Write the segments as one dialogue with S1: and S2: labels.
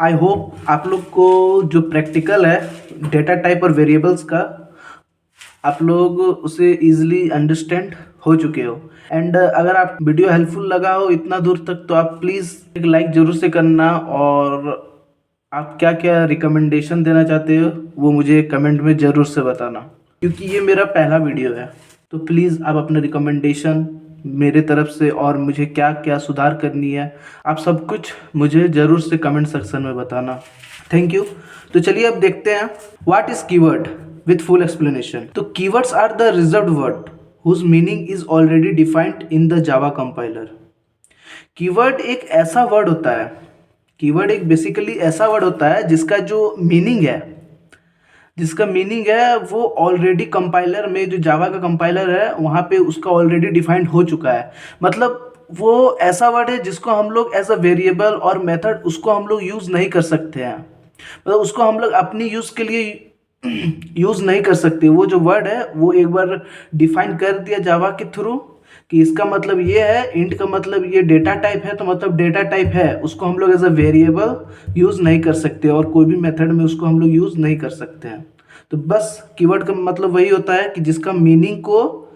S1: I hope आप लोग को जो प्रैक्टिकल है डेटा टाइप और वेरिएबल्स का, आप लोग उसे इजीली अंडरस्टैंड हो चुके हो। एंड अगर आप वीडियो हेल्पफुल लगा हो इतना दूर तक तो आप प्लीज़ एक लाइक ज़रूर से करना, और आप क्या क्या रिकमेंडेशन देना चाहते हो वो मुझे कमेंट में ज़रूर से बताना, क्योंकि ये मेरा पहला वीडियो है। तो प्लीज़ आप अपने रिकमेंडेशन मेरे तरफ से और मुझे क्या क्या सुधार करनी है, आप सब कुछ मुझे ज़रूर से कमेंट सेक्शन में बताना। Thank you. तो चलिए अब देखते हैं what is keyword with full explanation. तो keywords are the reserved word whose meaning is already defined in the Java compiler. Keyword एक ऐसा वर्ड होता है, कीवर्ड एक बेसिकली ऐसा वर्ड होता है जिसका मीनिंग है वो ऑलरेडी कंपाइलर में, जो जावा का कंपाइलर है वहाँ पे उसका ऑलरेडी डिफाइंड हो चुका है। मतलब वो ऐसा वर्ड है जिसको हम लोग एज अ वेरिएबल और मेथड उसको हम लोग यूज़ नहीं कर सकते हैं। मतलब उसको हम लोग अपनी यूज़ के लिए यूज़ नहीं कर सकते। वो जो वर्ड है वो एक बार डिफाइन कर दिया जावा के थ्रू कि इसका मतलब ये है, इंट का मतलब ये डेटा टाइप है, तो मतलब डेटा टाइप है, उसको हम लोग एज अ वेरिएबल यूज़ नहीं कर सकते और कोई भी मेथड में उसको हम लोग यूज़ नहीं कर सकते हैं। तो बस कीवर्ड का मतलब वही होता है कि जिसका मीनिंग को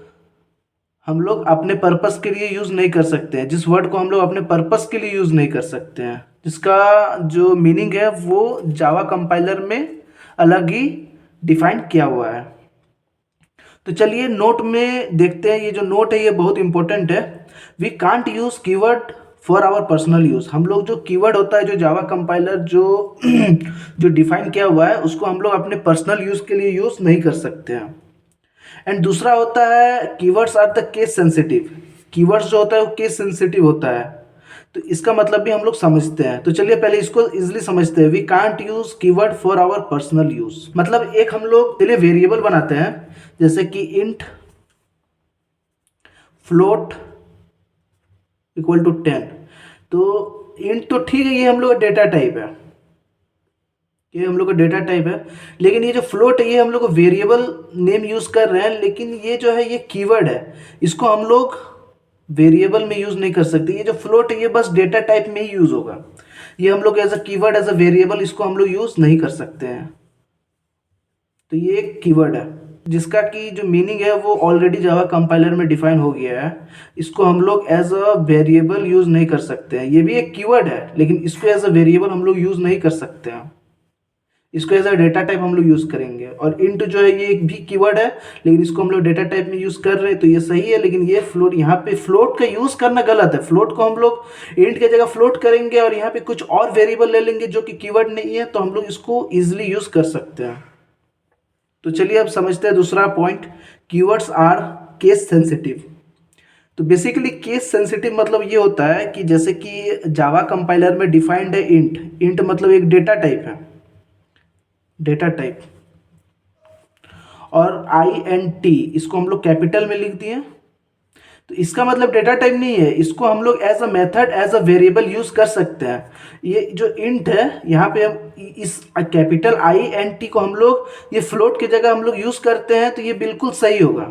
S1: हम लोग अपने पर्पस के लिए यूज़ नहीं कर सकते हैं, जिस वर्ड को हम लोग अपने पर्पस के लिए यूज़ नहीं कर सकते हैं, जिसका जो मीनिंग है वो जावा कंपाइलर में अलग ही डिफाइन किया हुआ है। तो चलिए नोट में देखते हैं। ये जो नोट है ये बहुत इंपॉर्टेंट है। We can't use keyword for our personal use. हम लोग जो कीवर्ड होता है, जो जावा कंपाइलर जो जो डिफाइन किया हुआ है, उसको हम लोग अपने पर्सनल यूज़ के लिए यूज़ नहीं कर सकते हैं। एंड दूसरा होता है keywords are the case sensitive. Keywords जो होता है वो केस सेंसिटिव होता है, तो इसका मतलब भी हम लोग समझते हैं। तो चलिए पहले इसको इजीली समझते हैं। We can't use keyword for our personal use. मतलब एक हम लोग चलिए वेरिएबल बनाते हैं, जैसे कि इंट फ्लोट इक्वल टू 10। तो इंट तो ठीक है, ये हम लोग का डेटा टाइप है, ये हम लोग का डेटा टाइप है। लेकिन ये जो फ्लोट है ये हम लोग को वेरिएबल नेम यूज़ कर रहे हैं, लेकिन ये जो है ये कीवर्ड है, इसको हम लोग वेरिएबल में यूज़ नहीं कर सकते। ये जो फ्लोट है ये बस डेटा टाइप में ही यूज़ होगा। ये हम लोग as a keyword, as a variable इसको हम लोग यूज़ नहीं कर सकते हैं। तो ये एक कीवर्ड है जिसका कि जो मीनिंग है वो ऑलरेडी जावा कंपाइलर में डिफाइन हो गया है। इसको हम लोग एज अ वेरिएबल यूज़ नहीं कर सकते हैं। ये भी एक कीवर्ड है लेकिन इसको एज अ वेरिएबल हम लोग यूज़ नहीं कर सकते हैं। इसको एज अ डेटा टाइप हम लोग यूज़ करेंगे। और इंट जो है ये एक भी कीवर्ड है, लेकिन इसको हम लोग डेटा टाइप में यूज़ कर रहे हैं तो ये सही है। लेकिन ये फ्लोट, यहाँ पे फ्लोट का यूज़ करना गलत है। फ्लोट को हम लोग इंट की जगह फ्लोट करेंगे और यहाँ पे कुछ और वेरिएबल ले लेंगे जो कि कीवर्ड नहीं है, तो हम लोग इसको ईजिली यूज़ कर सकते हैं। तो चलिए अब समझते हैं दूसरा point, keywords are case sensitive. तो बेसिकली केस सेंसिटिव मतलब ये होता है कि जैसे कि जावा कंपाइलर में डिफाइंड है इंट। इंट मतलब एक डेटा टाइप है, डेटा टाइप। और आई एन टी इसको हम लोग कैपिटल में लिख दिए, तो इसका मतलब डेटा टाइप नहीं है। इसको हम लोग as a method, as a variable use कर सकते हैं। ये जो इंट है यहाँ पे हम इस कैपिटल आई एन टी को हम लोग ये फ्लोट की जगह हम लोग यूज करते हैं, तो ये बिल्कुल सही होगा।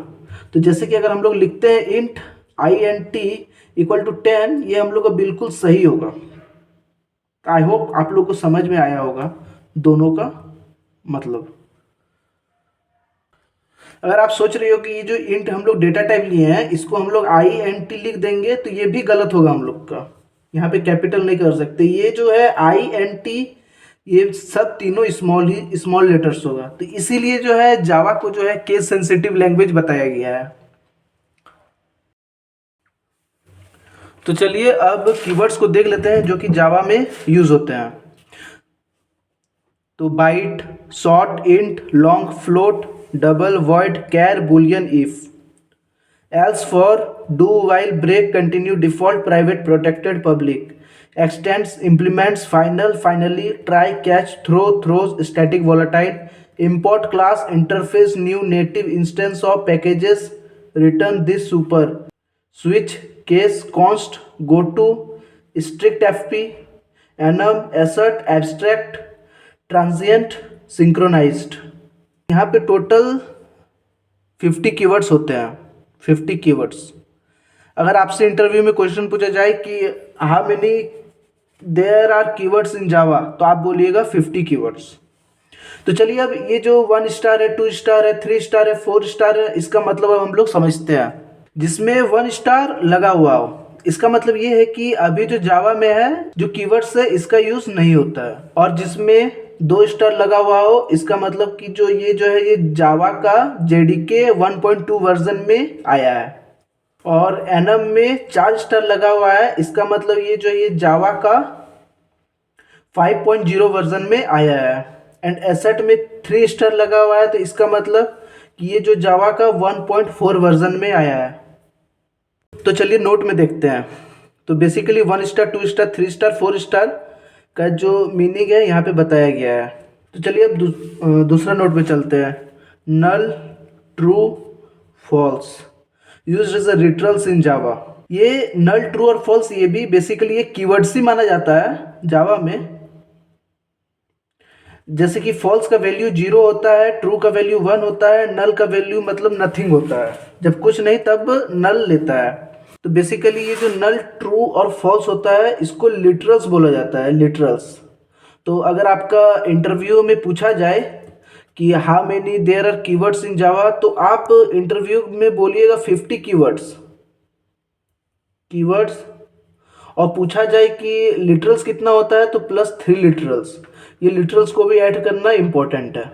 S1: तो जैसे कि अगर हम लोग लिखते हैं int I N T equal to 10, ये हम लोग का बिल्कुल सही होगा। आई होप आप लोग को समझ में आया होगा दोनों का मतलब। अगर आप सोच रहे हो कि ये जो इंट हम लोग डेटा टाइप लिए हैं इसको हम लोग आई एन टी लिख देंगे, तो ये भी गलत होगा हम लोग का। यहाँ पे कैपिटल नहीं कर सकते। ये जो है आई एन टी ये सब तीनों स्मॉल ही स्मॉल लेटर्स होगा। तो इसीलिए जो है जावा को जो है केस सेंसिटिव लैंग्वेज बताया गया है। तो चलिए अब कीवर्ड्स को देख लेते हैं जो कि जावा में यूज होते हैं। तो byte, short, int, long, float, double, void, char, boolean, if. else for, do, while, break, continue, default, private, protected, public, extends, implements, final, finally, try, catch, throw, throws, static, volatile, import, class, interface, new, native, instance of packages, return this, super, switch, case, const, goto, strict, fp, enum, assert, abstract, transient, synchronized। यहाँ पे total 50 keywords होते हैं। 50 keywords. अगर आपसे interview में question पूछा जाए कि how many there are keywords in Java, तो आप बोलिएगा 50 कीवर्ड्स। तो चलिए अब ये जो 1 स्टार है, 2 स्टार है, 3 स्टार है, 4 स्टार है, इसका मतलब अब हम लोग समझते हैं। जिसमें 1 स्टार लगा हुआ हो, इसका मतलब ये है कि अभी जो जावा में है जो कीवर्ड्स है इसका यूज नहीं होता है। और जिसमें 2 स्टार लगा हुआ हो, इसका मतलब कि जो है ये जावा का JDK 1.2 वर्जन में आया है। और एनम में 4 स्टार लगा हुआ है, इसका मतलब ये जावा का 5.0 वर्जन में आया है। एंड एसेट में 3 स्टार लगा हुआ है, तो इसका मतलब कि ये जो जावा का 1.4 वर्जन में आया है। तो चलिए नोट में देखते हैं। तो basically 1 star, 2 star, 3 star, 4 star का जो मीनिंग है यहाँ पे बताया गया है। तो चलिए अब दूसरा नोट में चलते हैं। Null, true, false used as a literals in Java. ये नल, ट्रू और फॉल्स ये भी बेसिकली एक कीवर्ड्स ही माना जाता है जावा में। जैसे कि फॉल्स का वैल्यू 0 होता है, ट्रू का वैल्यू 1 होता है, नल का वैल्यू मतलब नथिंग होता है। जब कुछ नहीं तब नल लेता है। तो बेसिकली ये जो नल, ट्रू और फॉल्स होता है इसको लिटरल्स बोला जाता है, लिटरल्स। तो अगर आपका इंटरव्यू में पूछा जाए कि how many there are keywords in Java, तो आप इंटरव्यू में बोलिएगा 50 कीवर्ड्स। और पूछा जाए कि लिटरल्स कितना होता है, तो +3 लिटरल्स। ये लिटरल्स को भी ऐड करना इंपॉर्टेंट है।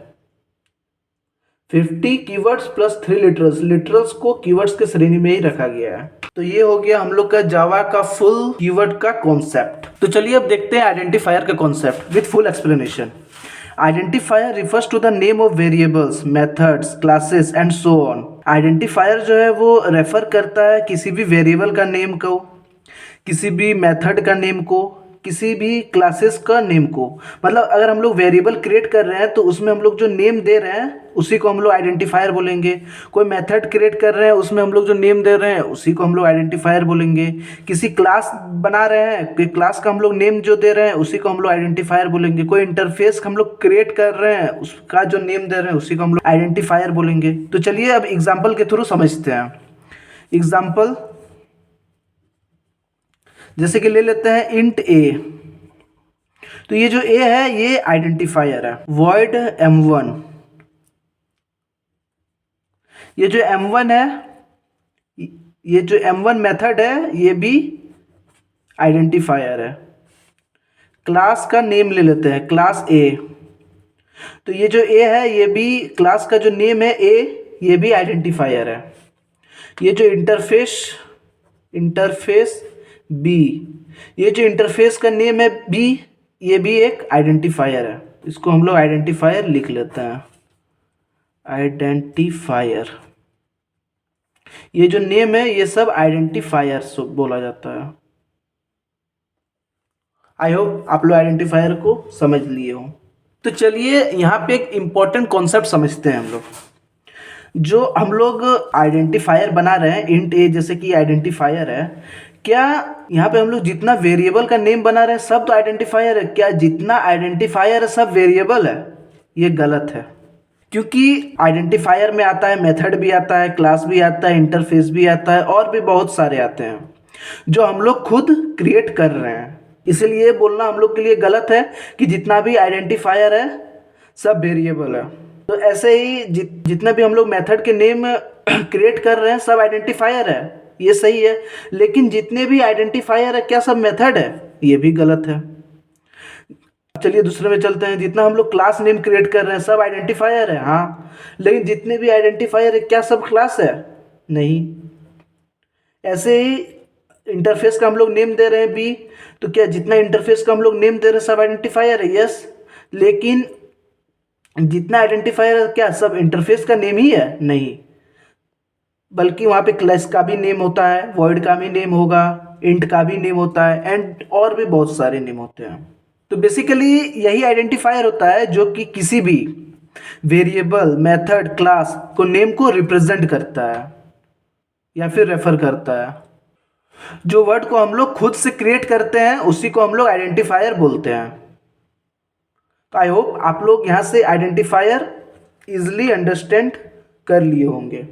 S1: 50 कीवर्ड्स +3 लिटरल्स। लिटरल्स को कीवर्ड्स के श्रेणी में ही रखा गया है। तो ये हो गया हम लोग का जावा का फुल कीवर्ड का कॉन्सेप्ट। तो चलिए अब देखते हैं आइडेंटिफायर का concept with full explanation. Identifier refers to the name of variables, methods, classes and so on. Identifier जो है वो रेफर करता है किसी भी वेरिएबल का नेम को, किसी भी मेथड का नेम को, किसी भी क्लासेस का नेम को। मतलब अगर हम लोग वेरिएबल क्रिएट कर रहे हैं तो उसमें हम लोग जो नेम दे रहे हैं उसी को हम लोग आइडेंटिफायर बोलेंगे। कोई मेथड क्रिएट कर रहे हैं उसमें हम लोग जो नेम दे रहे हैं उसी को हम लोग आइडेंटिफायर बोलेंगे। किसी क्लास बना रहे हैं, कोई क्लास का हम लोग नेम जो दे रहे हैं उसी को हम लोग आइडेंटिफायर बोलेंगे। कोई इंटरफेस हम लोग क्रिएट कर रहे हैं उसका जो नेम दे रहे हैं उसी को हम लोग आइडेंटिफायर बोलेंगे। तो चलिए अब एग्जाम्पल के थ्रू समझते हैं। एग्जाम्पल जैसे कि ले लेते हैं इंट ए। तो ये जो ए है ये आइडेंटिफायर है। वॉइड m1, ये जो m1 है, ये जो m1 मेथड है ये भी आइडेंटिफायर है। क्लास का नेम ले लेते हैं, क्लास ए। तो ये जो ए है ये भी क्लास का जो नेम है ए, ये भी आइडेंटिफायर है। ये जो इंटरफेस बी, ये जो इंटरफेस का नेम है बी, ये भी एक आइडेंटिफायर है। इसको हम लोग आइडेंटिफायर लिख लेते हैं, आइडेंटिफायर। ये जो नेम है ये सब आइडेंटिफायर बोला जाता है। आई होप आप लोग आइडेंटिफायर को समझ लिए हो। तो चलिए यहाँ पे एक इम्पॉर्टेंट कॉन्सेप्ट समझते हैं हम लोग। जो हम लोग आइडेंटिफायर बना रहे हैं इंट ए, जैसे कि आइडेंटिफायर है, क्या यहाँ पे हम लोग जितना वेरिएबल का नेम बना रहे हैं सब तो आइडेंटिफायर है? क्या जितना आइडेंटिफायर है सब वेरिएबल है? ये गलत है। क्योंकि आइडेंटिफायर में आता है मेथड भी आता है, क्लास भी आता है, इंटरफेस भी आता है और भी बहुत सारे आते हैं जो हम लोग खुद क्रिएट कर रहे हैं। इसलिए बोलना हम लोग के लिए गलत है कि जितना भी आइडेंटिफायर है सब वेरिएबल है। तो ऐसे ही जितना भी हम लोग मेथड के नेम क्रिएट कर रहे हैं सब आइडेंटिफायर है, ये सही है। लेकिन जितने भी आइडेंटिफायर है क्या सब मेथड है? ये भी गलत है। चलिए दूसरे में चलते हैं। जितना हम लोग क्लास नेम क्रिएट कर रहे हैं सब आइडेंटिफायर है, हाँ। लेकिन जितने भी आइडेंटिफायर है क्या सब क्लास है? नहीं। ऐसे ही इंटरफेस का हम लोग नेम दे रहे हैं बी, तो क्या जितना इंटरफेस का हम लोग नेम दे रहे हैं सब आइडेंटिफायर है? यस। लेकिन जितना आइडेंटिफायर है क्या सब इंटरफेस का नेम ही है? नहीं, बल्कि वहाँ पे क्लास का भी नेम होता है, वॉइड का भी नेम होगा, इंट का भी नेम होता है एंड और भी बहुत सारे नेम होते हैं। तो बेसिकली यही आइडेंटिफायर होता है जो कि किसी भी वेरिएबल, मेथड, क्लास को नेम को रिप्रेजेंट करता है या फिर रेफर करता है। जो वर्ड को हम लोग खुद से क्रिएट करते हैं उसी को हम लोग आइडेंटिफायर बोलते हैं। तो आई होप आप लोग यहाँ से आइडेंटिफायर इजिली अंडरस्टैंड कर लिए होंगे।